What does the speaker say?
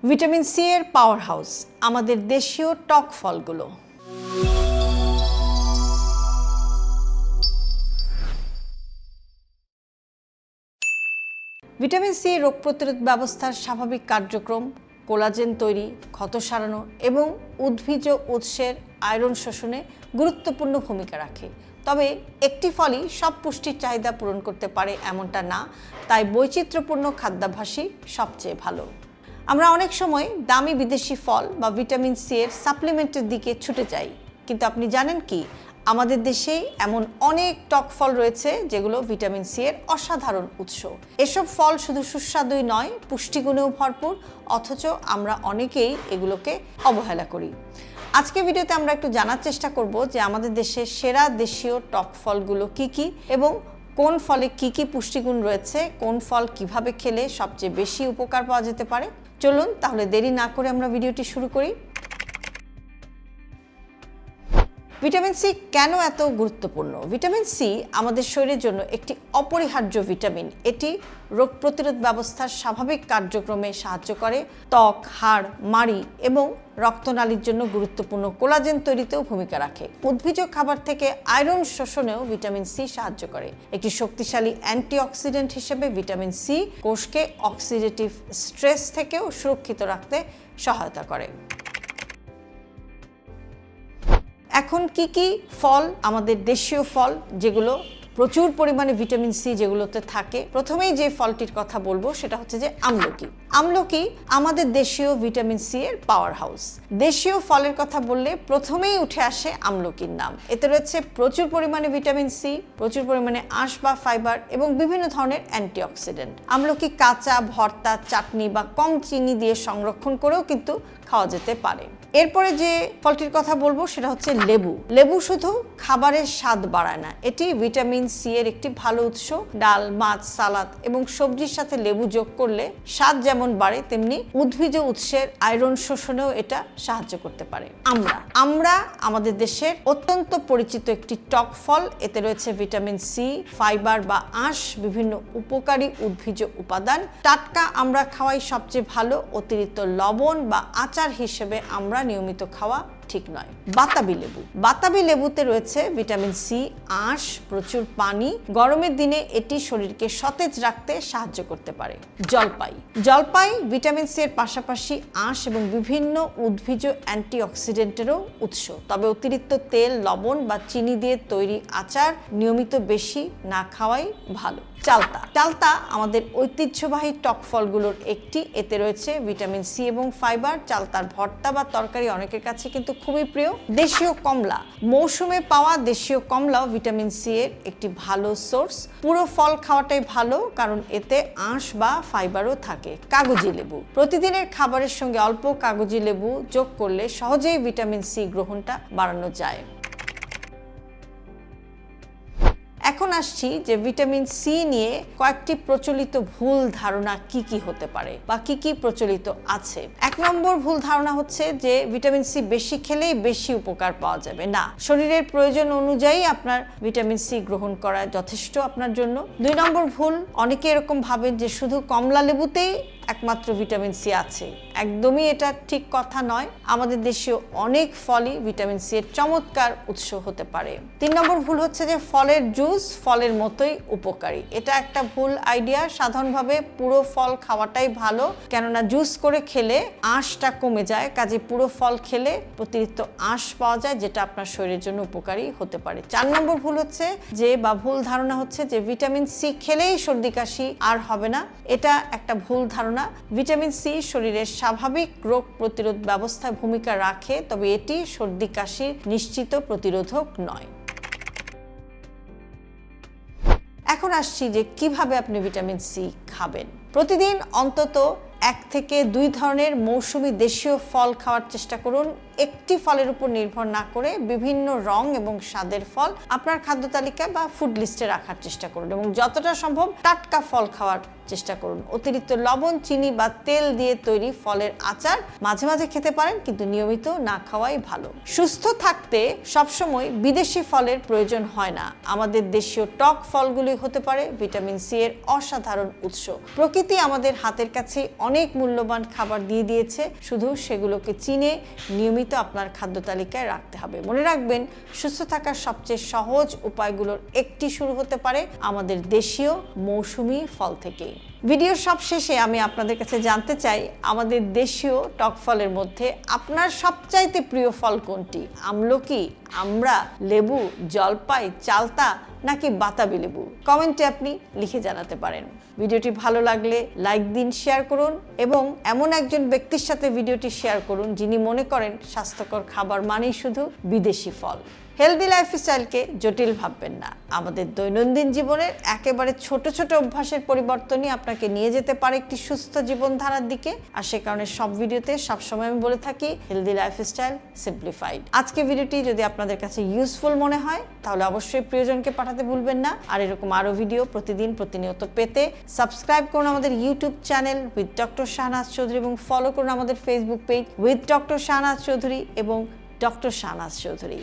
Vitamin C এর power house আমাদের দেশীয় টক ফলগুলো। ভিটামিন সি রোগ প্রতিরোধ ব্যবস্থার স্বাভাবিক কার্যক্রম, কোলাজেন তৈরি, ক্ষত সারানো এবং উদ্ভিজ্জ উৎসের আয়রন শোষণে গুরুত্বপূর্ণ ভূমিকা রাখে। তবে একটি ফলই সব পুষ্টির চাহিদা পূরণ করতে পারে এমনটা না, তাই বৈচিত্র্যপূর্ণ খাদ্যাভ্যাসই সবচেয়ে ভালো। আমরা অনেক সময় দামি বিদেশি ফল বা ভিটামিন সি এর সাপ্লিমেন্টের দিকে ছুটে যাই, কিন্তু আপনি জানেন কি আমাদের দেশেই এমন অনেক টক ফল রয়েছে যেগুলো ভিটামিন সি এর অসাধারণ উৎস। এসব ফল শুধু সুস্বাদুই নয়, পুষ্টিগুণেও ভরপুর, অথচ আমরা অনেকেই এগুলোকে অবহেলা করি। আজকে ভিডিওতে আমরা একটু জানার চেষ্টা করব যে আমাদের দেশের সেরা দেশীয় টক ফলগুলো কি কি এবং কোন ফলে কি কি পুষ্টিগুণ রয়েছে, কোন ফল কিভাবে খেলে সবচেয়ে বেশি উপকার পাওয়া যেতে পারে। চলুন তাহলে দেরি না করে আমরা ভিডিওটি শুরু করি। ভিটামিন সি কেন এত গুরুত্বপূর্ণ? ভিটামিন সি আমাদের শরীরের জন্য একটি অপরিহার্য ভিটামিন। এটি রোগ প্রতিরোধ ব্যবস্থার স্বাভাবিক কার্যক্রমে সাহায্য করে, ত্বক, হাড়, মাড়ি এবং রক্তনালীর জন্য গুরুত্বপূর্ণ কোলাজেন তৈরিতেও ভূমিকা রাখে। উদ্ভিজ্জ খাবার থেকে আয়রন শোষণেও ভিটামিন সি সাহায্য করে। একটি শক্তিশালী অ্যান্টিঅক্সিডেন্ট হিসেবে ভিটামিন সি কোষকে অক্সিডেটিভ স্ট্রেস থেকেও সুরক্ষিত রাখতে সহায়তা করে। এখন কি কি ফল আমাদের দেশীয় ফল যেগুলো প্রচুর পরিমাণে ভিটামিন সি যেগুলোতে থাকে? প্রথমেই যে ফলটির কথা বলবো সেটা হচ্ছে যে আমলকি। আমলকি আমাদের দেশীয় ভিটামিন সি এর পাওয়ার হাউস। দেশীয় ফলের কথা বললে প্রথমেই উঠে আসে আমলকির নাম। এতে রয়েছে প্রচুর পরিমাণে ভিটামিন সি, প্রচুর পরিমাণে আঁশ বা ফাইবার এবং বিভিন্ন ধরনের অ্যান্টিঅক্সিডেন্ট। আমলকি কাঁচা, ভর্তা, চাটনি বা কম চিনি দিয়ে সংরক্ষণ করেও কিন্তু খাওয়া যেতে পারে। এরপরে যে ফলটির কথা বলবো সেটা হচ্ছে লেবু। লেবু শুধু খাবারের স্বাদ বাড়ায় না, এটি ভিটামিন সি এর একটি ভালো উৎস। ডাল, মাছ, সালাদ এবং সবজির সাথে লেবু যোগ করলে স্বাদ যেমন বাড়ে, তেমনি উদ্ভিজ্জ উৎসের আয়রন শোষণেও এটা সাহায্য করতে পারে। আমরা আমাদের দেশের অত্যন্ত পরিচিত একটি টক ফল। এতে রয়েছে ভিটামিন সি, ফাইবার বা আঁশ, বিভিন্ন উপকারী উদ্ভিজ্জ উপাদান। টাটকা আমরা খাওয়াই সবচেয়ে ভালো, অতিরিক্ত লবণ বা আচার হিসেবে আমরা নিয়মিত খাওয়া ঠিক নয়। বাতাবি লেবু। বাতাবি লেবুতে রয়েছে ভিটামিন সি, আঁশ, প্রচুর পানি। গরমের দিনে এটি শরীরকে সতেজ রাখতে সাহায্য করতে পারে। জলপাই। জলপাই ভিটামিন সি এর পাশাপাশি আঁশ এবং বিভিন্ন উদ্ভিজ্জ অ্যান্টিঅক্সিডেন্টেরও উৎস। তবে অতিরিক্ত তেল, লবণ বা চিনি দিয়ে তৈরি আচার নিয়মিত বেশি না খাওয়াই ভালো। চালতা। চালতা আমাদের ঐতিহ্যবাহী টক ফলগুলোর একটি। এতে রয়েছে ভিটামিন সি এবং ফাইবার। চালতার ভর্তা বা তরকারি অনেকের কাছে কিন্তু খুবই প্রিয়। দেশীয় কমলা। মৌসুমে পাওয়া দেশীয় কমলাও ভিটামিন সি এর একটি ভালো সোর্স। পুরো ফল খাওয়াটাই ভালো, কারণ এতে আঁশ বা ফাইবারও থাকে। কাগজি লেবু। প্রতিদিনের খাবারের সঙ্গে অল্প কাগজি লেবু যোগ করলে সহজেই ভিটামিন সি গ্রহণটা বাড়ানো যায়। এখন আসছি যে ভিটামিন সি নিয়ে কয়েকটি প্রচলিত ভুল ধারণা কি কি হতে পারে বা কি কি প্রচলিত আছে। এক নম্বর ভুল ধারণা হচ্ছে যে ভিটামিন সি বেশি খেলেই বেশি উপকার পাওয়া যাবে। না, শরীরের প্রয়োজন অনুযায়ী আপনার ভিটামিন সি গ্রহণ করা যথেষ্ট আপনার জন্য। দুই নম্বর ভুল, অনেকে এরকম ভাবেন যে শুধু কমলা লেবুতেই একমাত্র ভিটামিন সি আছে। একদমই এটা ঠিক কথা নয়। আমাদের দেশীয় অনেক ফলই ভিটামিন সি এর চমৎকার উৎস হতে পারে। তিন নম্বর ভুল হচ্ছে যে ফলের জুস ফলের মতোই উপকারী। এটা একটা ভুল আইডিয়া। সাধারণভাবে পুরো ফল খাওয়াটাই ভালো, কেননা জুস করে খেলে আঁশটা কমে যায়। কাজে পুরো ফল খেলে অতিরিক্ত আঁশ পাওয়া যায়, যেটা আপনার শরীরের জন্য উপকারী হতে পারে। চার নম্বর ভুল হচ্ছে যে বা ভুল ধারণা হচ্ছে যে ভিটামিন সি খেলেই সর্দি কাশি আর হবে না। এটা একটা ভুল ধারণা। ভিটামিন সি শরীরের স্বাভাবিক রোগ প্রতিরোধ ব্যবস্থায় ভূমিকা রাখে, তবে এটি সর্দি কাশির নিশ্চিত প্রতিরোধক নয়। এখন আসছি যে কিভাবে আপনি ভিটামিন সি খাবেন। প্রতিদিন অন্তত 1 থেকে 2 ধরনের মৌসুমী দেশীয় ফল খাওয়ার চেষ্টা করুন। একটি ফলের উপর নির্ভর না করে বিভিন্ন রং এবং স্বাদের ফল আপনার খাদ্য তালিকায় বা ফুড লিস্টে রাখার চেষ্টা করুন এবং যতটা সম্ভব টাটকা ফল খাওয়ার চেষ্টা করুন। অতিরিক্ত লবণ, চিনি বা তেল দিয়ে তৈরি ফলের আচার মাঝে মাঝে খেতে পারেন, কিন্তু নিয়মিত না খাওয়াই ভালো। সুস্থ থাকতে সবসময় বিদেশি ফলের প্রয়োজন হয় না। আমাদের দেশীয় টক ফলগুলি হতে পারে ভিটামিন সি এর অসাধারণ উৎস। প্রকৃতি আমাদের হাতের কাছে অনেক মূল্যবান খাবার দিয়ে দিয়েছে, শুধু সেগুলোকে চিনে নিয়মিত আপনার খাদ্য তালিকায় রাখতে হবে। মনে রাখবেন, সুস্থ থাকার সবচেয়ে সহজ উপায়গুলোর একটি শুরু হতে পারে আমাদের দেশীয় মৌসুমী ফল থেকেই। ভিডিওর সব শেষে আমি আপনাদের কাছে জানতে চাই, আমাদের দেশীয় টক ফলের মধ্যে আপনার সবচাইতে প্রিয় ফল কোনটি? আমলকি, আমড়া, লেবু, জলপাই, চালতা নাকি বাতাবি লেবু? কমেন্টে আপনি লিখে জানাতে পারেন। ভিডিওটি ভালো লাগলে লাইক দিন, শেয়ার করুন এবং এমন একজন ব্যক্তির সাথে ভিডিওটি শেয়ার করুন যিনি মনে করেন স্বাস্থ্যকর খাবার মানেই শুধু বিদেশি ফল। হেলদি লাইফস্টাইলকে জটিল ভাববেন না। আমাদের দৈনন্দিন জীবনের একেবারে ছোট ছোট অভ্যাসের পরিবর্তনই আপনাকে নিয়ে যেতে পারে একটি সুস্থ জীবনধারার দিকে। আর সে কারণে সব ভিডিওতে সবসময় আমি বলে থাকি, হেলদি লাইফস্টাইল সিম্পলিফাইড। আজকে ভিডিওটি যদি আপনাদের কাছে ইউজফুল মনে হয় তাহলে অবশ্যই প্রিয়জনকে পাঠাতে ভুলবেন না। আর এরকম আরও ভিডিও প্রতিনিয়ত পেতে সাবস্ক্রাইব করুন আমাদের YouTube channel with doctor Shahnaz Chowdhury এবং ফলো করুন আমাদের Facebook page with doctor Shahnaz Chowdhury এবং ডক্টর শাহনাজ চৌধুরী।